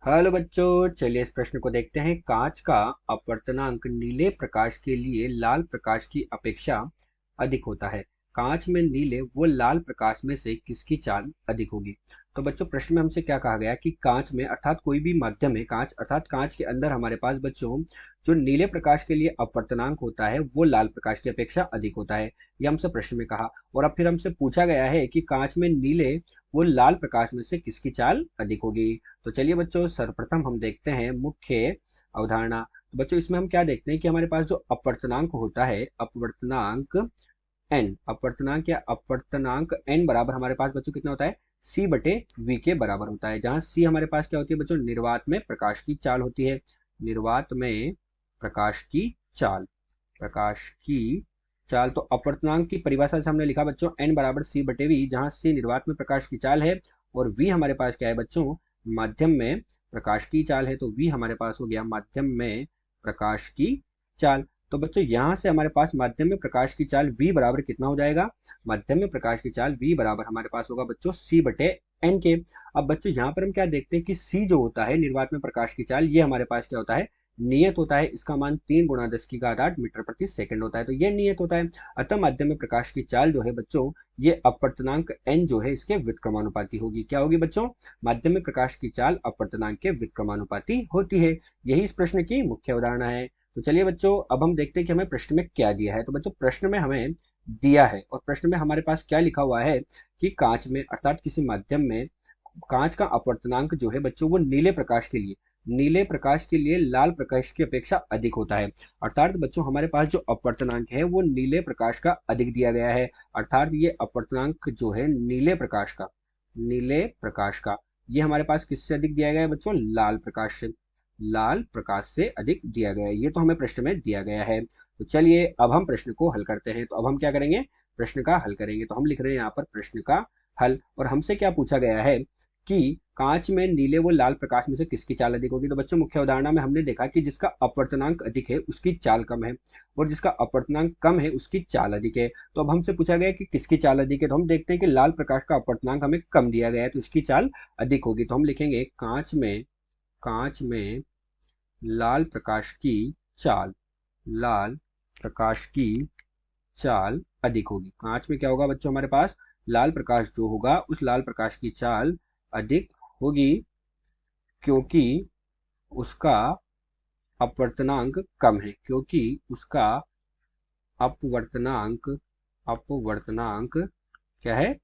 Hello बच्चों, चलिए इस प्रश्न को देखते हैं। कांच का अपवर्तनांक नीले प्रकाश के लिए लाल प्रकाश की अपेक्षा अधिक होता है। कांच में नीले व लाल प्रकाश में से किसकी चाल अधिक होगी? तो बच्चों, प्रश्न में हमसे क्या कहा गया कि कांच में अर्थात कोई भी माध्यम है, कांच अर्थात कांच के अंदर हमारे पास बच्चों जो नीले प्रकाश के लिए अपवर्तनांक होता है वो लाल प्रकाश की अपेक्षा अधिक होता है। यह हमसे प्रश्न में कहा, और अब फिर हमसे पूछा गया है कि कांच में नीले वो लाल प्रकाश में से किसकी चाल अधिक होगी। तो चलिए बच्चों, सर्वप्रथम हम देखते हैं मुख्य अवधारणा। तो बच्चों, इसमें हम क्या देखते हैं कि हमारे पास जो अपवर्तनांक होता है, अपवर्तनांक एन, अपवर्तनांक या अपवर्तनांक एन बराबर हमारे पास बच्चों कितना होता है? सी बटे वी के बराबर होता है, जहां सी हमारे पास क्या होती है बच्चों? निर्वात में प्रकाश की चाल होती है। निर्वात में प्रकाश की चाल, प्रकाश की चाल। तो अपवर्तनांक की परिभाषा से हमने लिखा बच्चों एन बराबर सी बटे वी, जहां सी निर्वात में प्रकाश की चाल है और वी हमारे पास क्या है बच्चों? माध्यम में प्रकाश की चाल है। तो वी हमारे पास हो गया माध्यम में प्रकाश की चाल। तो बच्चों, यहां से हमारे पास माध्यम में प्रकाश की चाल v बराबर कितना हो जाएगा? माध्यम में प्रकाश की चाल v बराबर हमारे पास होगा बच्चों c बटे एन के। अब बच्चों, यहाँ पर हम क्या देखते हैं कि c जो होता है निर्वात में प्रकाश की चाल, ये हमारे पास क्या होता है? नियत होता है। इसका मान 3 गुणा 10 की घात 8 मीटर प्रति सेकंड होता है। तो ये नियत होता है। अतः माध्यम में प्रकाश की चाल जो है बच्चों, ये अपवर्तनांक n जो है इसके व्युत्क्रमानुपाती होगी। क्या होगी बच्चों? माध्यम में प्रकाश की चाल अपवर्तनांक के व्युत्क्रमानुपाती होती है। यही इस प्रश्न की मुख्य अवधारणा है। तो चलिए बच्चों, अब हम देखते हैं कि हमें प्रश्न में क्या दिया है। तो बच्चों, प्रश्न में हमें दिया है और प्रश्न में हमारे पास क्या लिखा हुआ है कि कांच में अर्थात किसी माध्यम में कांच का अपवर्तनांक जो है बच्चों वो नीले प्रकाश के लिए लाल प्रकाश की अपेक्षा अधिक होता है। अर्थात बच्चों, हमारे पास जो अपवर्तनांक है वो नीले प्रकाश का अधिक दिया गया है। अर्थात ये अपवर्तनांक जो है नीले प्रकाश का ये हमारे पास किससे अधिक दिया गया है बच्चों? लाल प्रकाश से अधिक दिया गया है। ये तो हमें प्रश्न में दिया गया है। तो चलिए अब हम प्रश्न को हल करते हैं। तो अब हम क्या करेंगे? प्रश्न का हल करेंगे। तो हम लिख रहे हैं यहाँ पर प्रश्न का हल, और हमसे क्या पूछा गया है कि कांच में नीले व लाल प्रकाश में से किसकी चाल अधिक होगी। तो बच्चों, मुख्य उदाहरण में हमने देखा कि जिसका अपवर्तनांक अधिक है उसकी चाल कम है, और जिसका अपवर्तनांक कम है उसकी चाल अधिक है। तो अब हमसे पूछा गया कि किसकी चाल अधिक है। तो हम देखते हैं कि लाल प्रकाश का अपवर्तनांक हमें कम दिया गया है, तो इसकी चाल अधिक होगी। तो हम लिखेंगे कांच में लाल प्रकाश की चाल, लाल प्रकाश की चाल अधिक होगी। कांच में क्या होगा बच्चों? हमारे पास लाल प्रकाश जो होगा उस लाल प्रकाश की चाल अधिक होगी, क्योंकि उसका अपवर्तनांक कम है, क्योंकि उसका अपवर्तनांक अपवर्तनांक क्या है?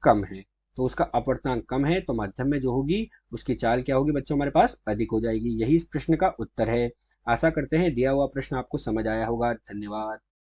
कम है। तो उसका अपवर्तनांक कम है, तो माध्यम में जो होगी उसकी चाल क्या होगी बच्चों? हमारे पास अधिक हो जाएगी। यही इस प्रश्न का उत्तर है। आशा करते हैं दिया हुआ प्रश्न आपको समझ आया होगा। धन्यवाद।